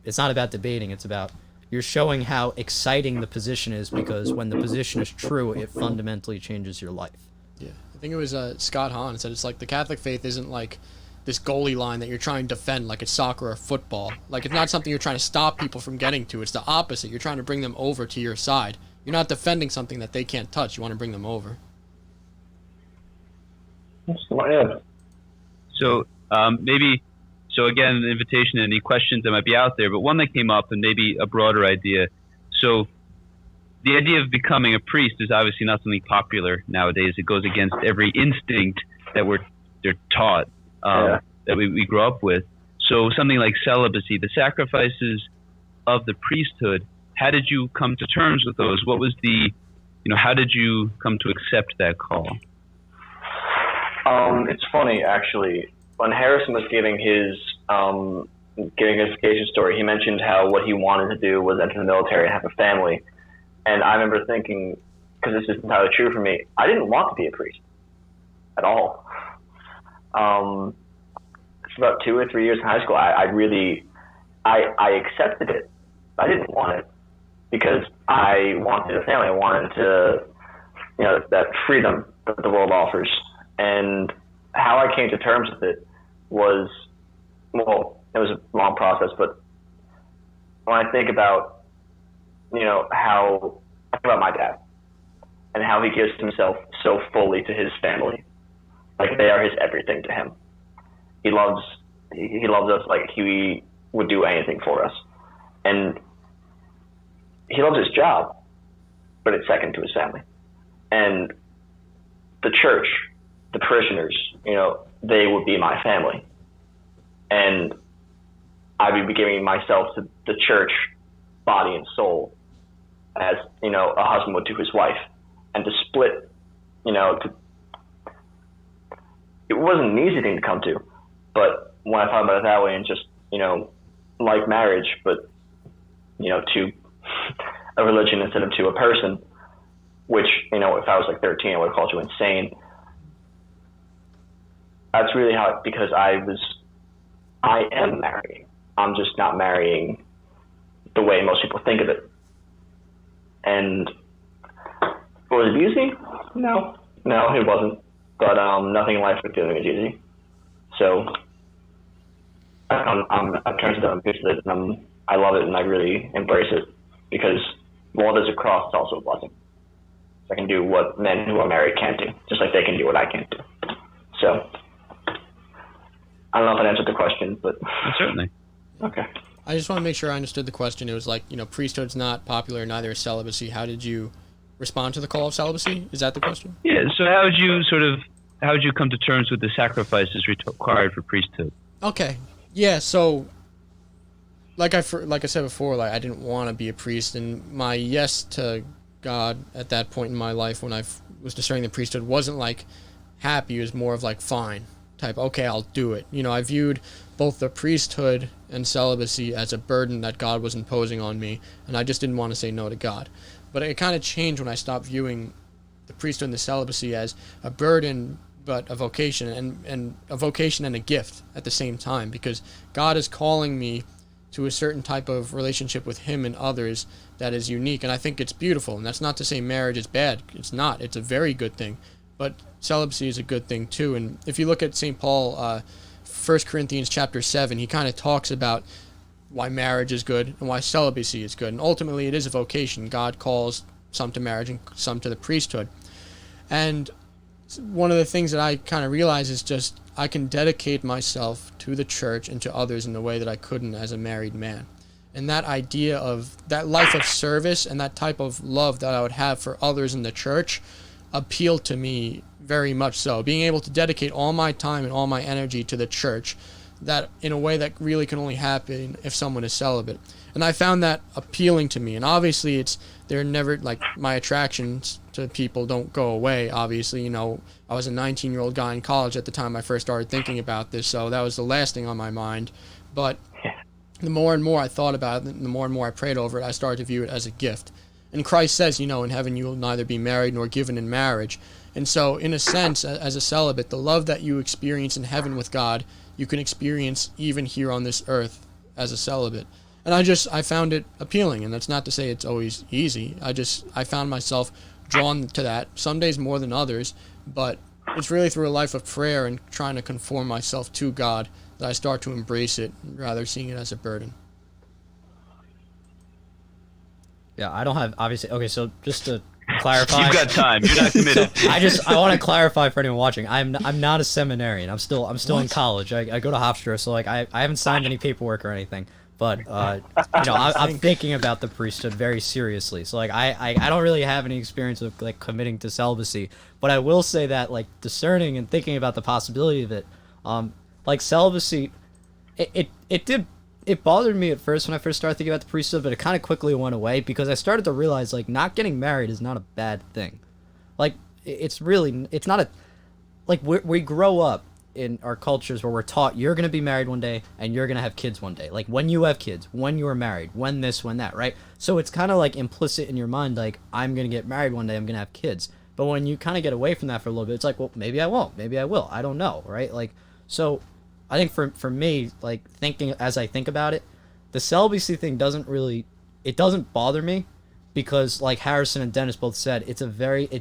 it's not about debating, it's about, you're showing how exciting the position is, because when the position is true, it fundamentally changes your life. Yeah, I think it was Scott Hahn said it's like the Catholic faith isn't like this goalie line that you're trying to defend like it's soccer or football. Like it's not something you're trying to stop people from getting to. It's the opposite. You're trying to bring them over to your side. You're not defending something that they can't touch. You want to bring them over. So again, an invitation to any questions that might be out there, but one that came up and maybe a broader idea. So the idea of becoming a priest is obviously not something popular nowadays. It goes against every instinct that they're taught. That we grew up with. So something like celibacy, the sacrifices of the priesthood, how did you come to terms with those? What was how did you come to accept that call? It's funny, actually. When Harrison was giving his vocation story, he mentioned how what he wanted to do was enter the military and have a family. And I remember thinking, because this is entirely true for me, I didn't want to be a priest at all. For about 2 or 3 years in high school, I accepted it. I didn't want it because I wanted a family. I wanted to, that freedom that the world offers. And how I came to terms with it was, it was a long process, but when I think about, how I think about my dad and how he gives himself so fully to his family. Like they are his everything to him. He loves us like he would do anything for us. And he loves his job, but it's second to his family. And the church, the parishioners, they would be my family. And I would be giving myself to the church, body and soul, as, a husband would to his wife. And to split, it wasn't an easy thing to come to, but when I thought about it that way and just, like marriage, but, to a religion instead of to a person, which, if I was like 13, I would have called you insane. That's really how, because I am marrying. I'm just not marrying the way most people think of it. And Was it easy? No, it wasn't. But nothing in life with doing is easy. So I'm trying to embrace it, and I love it, and I really embrace it because while there's a cross, it's also a blessing. So I can do what men who are married can't do, just like they can do what I can't do. So I don't know if that answered the question, but Certainly. okay. I just want to make sure I understood the question. It was like, priesthood's not popular, neither is celibacy. How did you respond to the call of celibacy? Is that the question? Yeah. So how would you come to terms with the sacrifices required for priesthood? Okay. Yeah. So, like I said before, like I didn't want to be a priest, and my yes to God at that point in my life when I was discerning the priesthood wasn't like happy. It was more of like fine type. Okay, I'll do it. I viewed both the priesthood and celibacy as a burden that God was imposing on me, and I just didn't want to say no to God. But it kind of changed when I stopped viewing the priesthood and the celibacy as a burden, but a vocation, and a vocation and a gift at the same time, because God is calling me to a certain type of relationship with Him and others that is unique, and I think it's beautiful. And that's not to say marriage is bad. It's not. It's a very good thing. But celibacy is a good thing too. And if you look at St. Paul, 1 Corinthians chapter 7, he kind of talks about why marriage is good and why celibacy is good. And ultimately, it is a vocation. God calls some to marriage and some to the priesthood. And one of the things that I kind of realize is just I can dedicate myself to the church and to others in the way that I couldn't as a married man. And that idea of that life of service and that type of love that I would have for others in the church appealed to me very much so. Being able to dedicate all my time and all my energy to the church, that in a way that really can only happen if someone is celibate. And I found that appealing to me. And obviously they're never, like, my attractions to people don't go away, obviously. I was a 19-year-old guy in college at the time I first started thinking about this, so that was the last thing on my mind. But the more and more I thought about it, the more and more I prayed over it, I started to view it as a gift. And Christ says, in heaven you will neither be married nor given in marriage. And so, in a sense, as a celibate, the love that you experience in heaven with God, you can experience even here on this earth as a celibate. And I found it appealing, and that's not to say it's always easy. I found myself drawn to that, some days more than others, but it's really through a life of prayer and trying to conform myself to God that I start to embrace it, rather seeing it as a burden. Yeah, I don't have, obviously, okay, so just to clarify. You've got time. You're not committed. I want to clarify for anyone watching. I'm not a seminarian. I'm still in college. I go to Hofstra, so like I haven't signed any paperwork or anything. But I'm thinking about the priesthood very seriously. So like I don't really have any experience with like committing to celibacy, but I will say that like discerning and thinking about the possibility of it, like celibacy, it bothered me at first when I first started thinking about the priesthood, but it kind of quickly went away because I started to realize like not getting married is not a bad thing. Like it's not a, like we grow up in our cultures where we're taught you're going to be married one day and you're going to have kids one day. Like when you have kids, when you are married, when this, when that, right? So it's kind of like implicit in your mind, like I'm going to get married one day, I'm going to have kids. But when you kind of get away from that for a little bit, it's like, well, maybe I won't, maybe I will. I don't know, right? Like, so I think for me, like thinking as I think about it, the celibacy thing doesn't bother me because like Harrison and Dennis both said,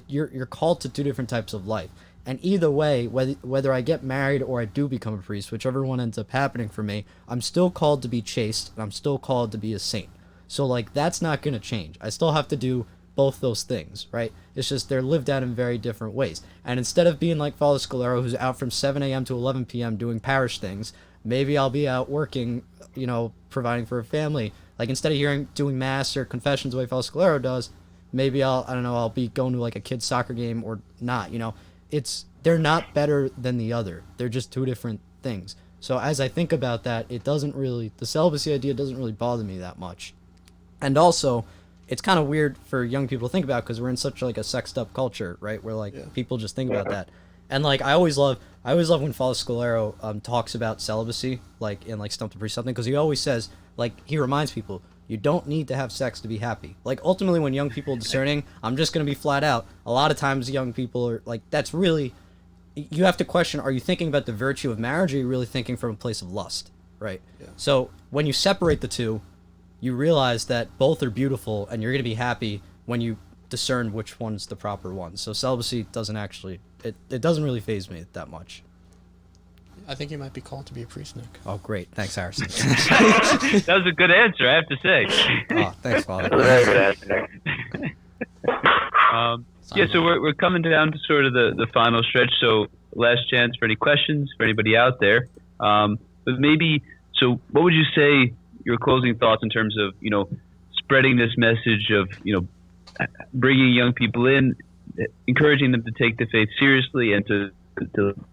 you're called to two different types of life. And either way, whether I get married or I do become a priest, whichever one ends up happening for me, I'm still called to be chaste and I'm still called to be a saint. So like that's not going to change. I still have to do both those things, right? It's just they're lived out in very different ways. And instead of being like Father Scolaro, who's out from 7 a.m. to 11 p.m. doing parish things, maybe I'll be out working, providing for a family. Like instead of doing mass or confessions the way Father Scolaro does, maybe I'll be going to like a kid's soccer game or not, they're not better than the other. They're just two different things. So as I think about that, the celibacy idea doesn't really bother me that much. And also, it's kind of weird for young people to think about because we're in such like a sexed up culture, right? Where like people just think about that. And like I always love when Father Scolaro talks about celibacy, like in like Stump the Priest something, because he always says, like he reminds people, you don't need to have sex to be happy. Like ultimately when young people are discerning, I'm just going to be flat out. A lot of times young people are like, that's really, you have to question, are you thinking about the virtue of marriage or are you really thinking from a place of lust, right? Yeah. So when you separate the two, you realize that both are beautiful and you're going to be happy when you discern which one's the proper one. So celibacy doesn't actually, it doesn't really faze me that much. I think you might be called to be a priest, Nick. Oh, great. Thanks, Harrison. That was a good answer, I have to say. Oh, thanks, Father. Very good answer. Yeah, so we're coming down to sort of the final stretch. So last chance for any questions for anybody out there. But maybe, so what would you say your closing thoughts in terms of, spreading this message of, bringing young people in, encouraging them to take the faith seriously and to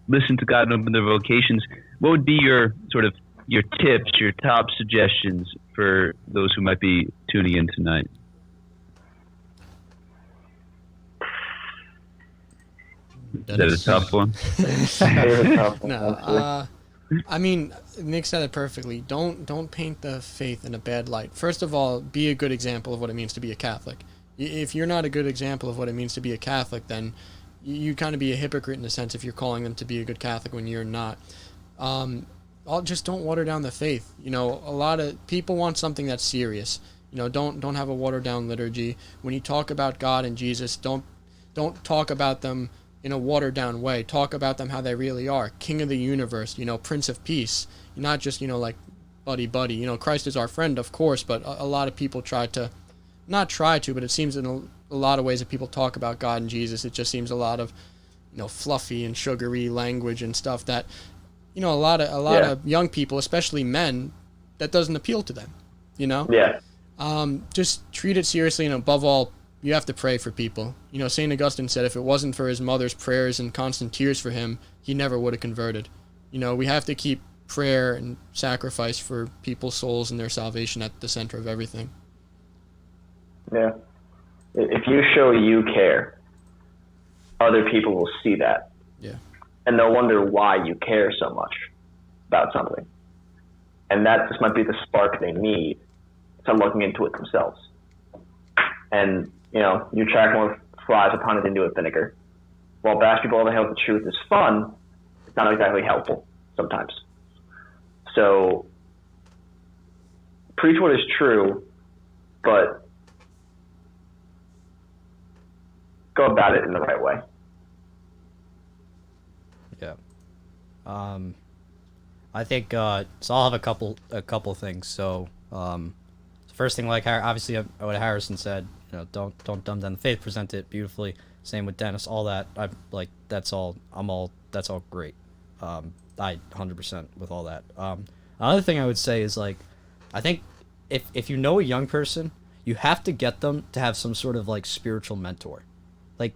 listen to God and open their vocations? What would be your tips, your top suggestions for those who might be tuning in tonight? Is that a tough one? No, I mean, Nick said it perfectly. Don't paint the faith in a bad light. First of all, be a good example of what it means to be a Catholic. If you're not a good example of what it means to be a Catholic, then you kind of be a hypocrite in a sense if you're calling them to be a good Catholic when you're not. Just don't water down the faith. A lot of people want something that's serious. Don't have a watered down liturgy. When you talk about God and Jesus, don't talk about them in a watered down way. Talk about them how they really are. King of the universe, Prince of Peace. Not just, like buddy. Christ is our friend, of course, but a lot of people but it seems in a lot of ways that people talk about God and Jesus, it just seems a lot of, fluffy and sugary language and stuff that, a lot of young people, especially men, that doesn't appeal to them, Yeah. Just treat it seriously, and above all, you have to pray for people. St. Augustin said if it wasn't for his mother's prayers and constant tears for him, he never would have converted. We have to keep prayer and sacrifice for people's souls and their salvation at the center of everything. Yeah. If you show you care, other people will see that. Yeah. And they'll wonder why you care so much about something. And that just might be the spark they need to looking into it themselves. And, you attract more flies with honey than do with vinegar. While bash people over the head with the truth is fun, it's not exactly helpful sometimes. So, preach what is true, but go about it in the right way. Yeah. I think so I'll have a couple things. So first thing, like obviously what Harrison said, don't dumb down the faith, present it beautifully. Same with Dennis, all that. That's all great. I 100% with all that. Another thing I would say is I think if you know a young person, you have to get them to have some sort of spiritual mentor.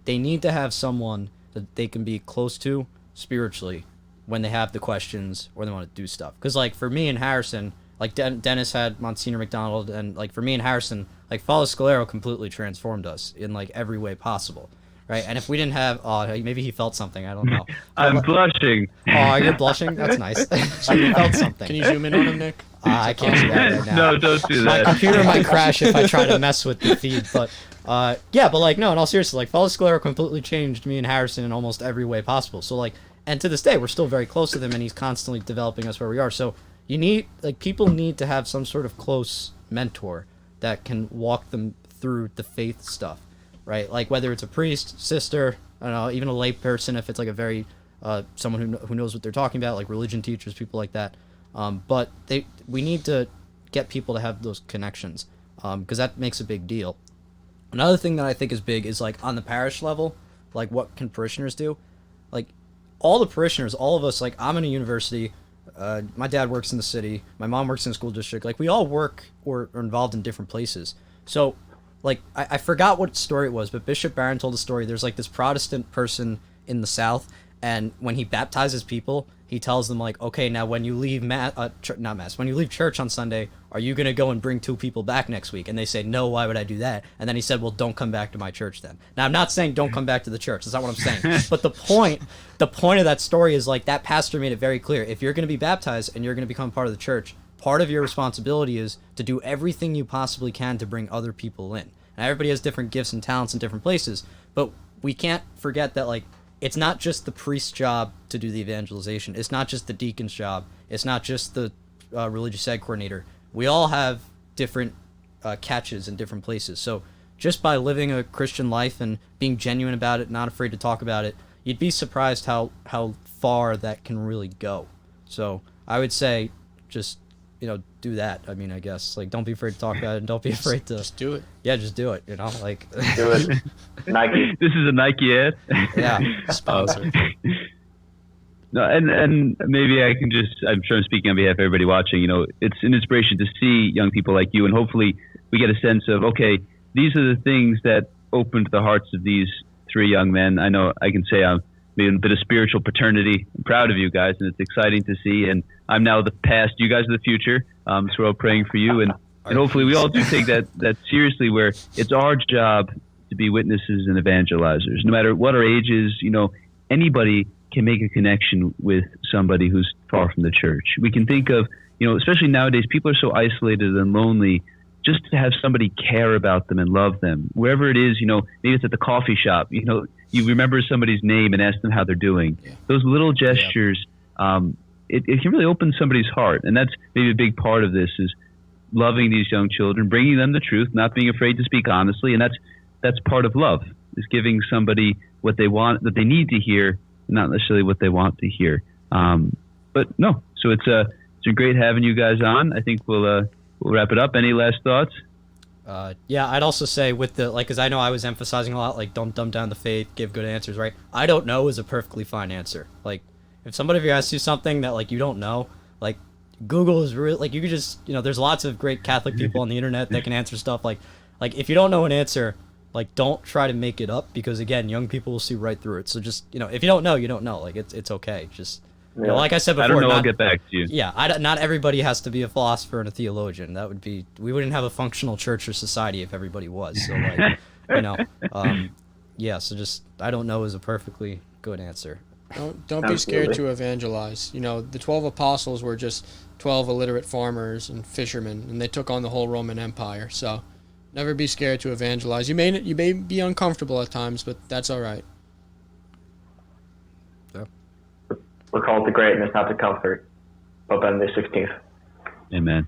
They need to have someone that they can be close to spiritually when they have the questions or they want to do stuff. Because for me and Harrison, Dennis had Monsignor McDonald, and for me and Harrison, Father Scolaro completely transformed us in every way possible, right? And if we didn't have, maybe he felt something, I don't know. I'm blushing. Oh, you're blushing? That's nice. So you felt something. Can you zoom in on him, Nick? I can't do that right now. No, don't do that. My computer might crash if I try to mess with the feed, but no, in all seriousness, Father Scolaro completely changed me and Harrison in almost every way possible. So and to this day, we're still very close with him, and he's constantly developing us where we are. So you need, people need to have some sort of close mentor that can walk them through the faith stuff, right? Whether it's a priest, sister, I don't know, even a lay person, if it's a very, someone who knows what they're talking about, religion teachers, people like that. But we need to get people to have those connections, because that makes a big deal. Another thing that I think is big is on the parish level, what can parishioners do? All the parishioners, all of us, I'm in a university, my dad works in the city, my mom works in the school district, we all work or are involved in different places. So, I forgot what story it was, but Bishop Barron told a story. There's this Protestant person in the South, and when he baptizes people, he tells them okay, now when you leave when you leave church on Sunday, are you gonna go and bring 2 people back next week? And they say, no, why would I do that? And then he said, well, don't come back to my church then. Now, I'm not saying don't come back to the church. That's not what I'm saying. But the point of that story is that pastor made it very clear. If you're gonna be baptized and you're gonna become part of the church, part of your responsibility is to do everything you possibly can to bring other people in. And everybody has different gifts and talents in different places, but we can't forget that it's not just the priest's job to do the evangelization. It's not just the deacon's job. It's not just the religious ed coordinator. We all have different catches in different places. So just by living a Christian life and being genuine about it, not afraid to talk about it, you'd be surprised how far that can really go. So I would say just, do that. I mean, I guess, like, don't be afraid to talk about it, and don't be afraid to... Just do it. Yeah, just do it, like... Do it. Nike. This is a Nike ad. Yeah. Sponsor. No, and maybe I can I'm sure I'm speaking on behalf of everybody watching, it's an inspiration to see young people like you, and hopefully we get a sense of, okay, these are the things that opened the hearts of these three young men. I know I can say I'm maybe a bit of spiritual paternity. I'm proud of you guys, and it's exciting to see, and I'm now the past, you guys are the future, so we're all praying for you, and hopefully we all do take that seriously, where it's our job to be witnesses and evangelizers. No matter what our age is, anybody can make a connection with somebody who's far from the church. We can think of, especially nowadays, people are so isolated and lonely, just to have somebody care about them and love them. Wherever it is, maybe it's at the coffee shop, you remember somebody's name and ask them how they're doing. Yeah. Those little gestures, it can really open somebody's heart. And that's maybe a big part of this, is loving these young children, bringing them the truth, not being afraid to speak honestly. And that's part of love, is giving somebody what they want, that they need to hear, not necessarily what they want to hear. But no, so it's been great having you guys on. I think we'll wrap it up. Any last thoughts? Yeah, I'd also say with the, because I know I was emphasizing a lot, like, don't dumb down the faith, give good answers, right? I don't know is a perfectly fine answer. Like, if somebody of you asks you something that, like, you don't know, like, Google is really, like, you could just, there's lots of great Catholic people on the internet that can answer stuff. Like if you don't know an answer, like, don't try to make it up, because, again, young people will see right through it. So just, if you don't know, you don't know. Like, it's okay. Just, like I said before, I don't know, I'll get back to you. Yeah, not everybody has to be a philosopher and a theologian. We wouldn't have a functional church or society if everybody was. So, like, yeah, so just, I don't know is a perfectly good answer. Don't be scared to evangelize. The 12 apostles were just 12 illiterate farmers and fishermen, and they took on the whole Roman Empire. So never be scared to evangelize. You may be uncomfortable at times, but that's all right. Yeah. We're called to greatness, not to comfort. Pope Benedict XVI. Amen.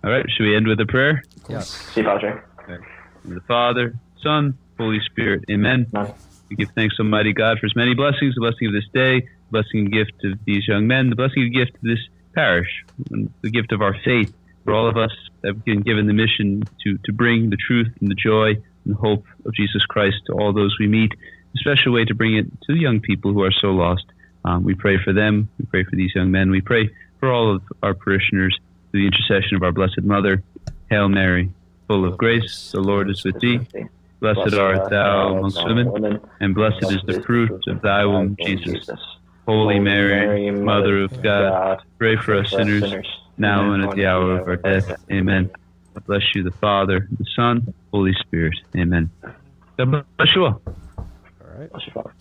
All right, should we end with a prayer? Yes. See, Padre. Okay. In the Father, Son, Holy Spirit. Amen. Amen. We give thanks, Almighty God, for his many blessings, the blessing of this day, the blessing and gift of these young men, the blessing and gift of this parish, and the gift of our faith, for all of us that have been given the mission to bring the truth and the joy and the hope of Jesus Christ to all those we meet, a special way to bring it to young people who are so lost. We pray for them. We pray for these young men. We pray for all of our parishioners through the intercession of our Blessed Mother. Hail Mary, full of grace, the Lord is with thee. Blessed art thou amongst women, and blessed is the fruit of thy womb, Jesus. Holy Mary, Mother of God, pray for us sinners, now and at the hour of our death. Amen. God bless you, the Father, the Son, Holy Spirit. Amen. God bless you all. All right. Bless you, Father.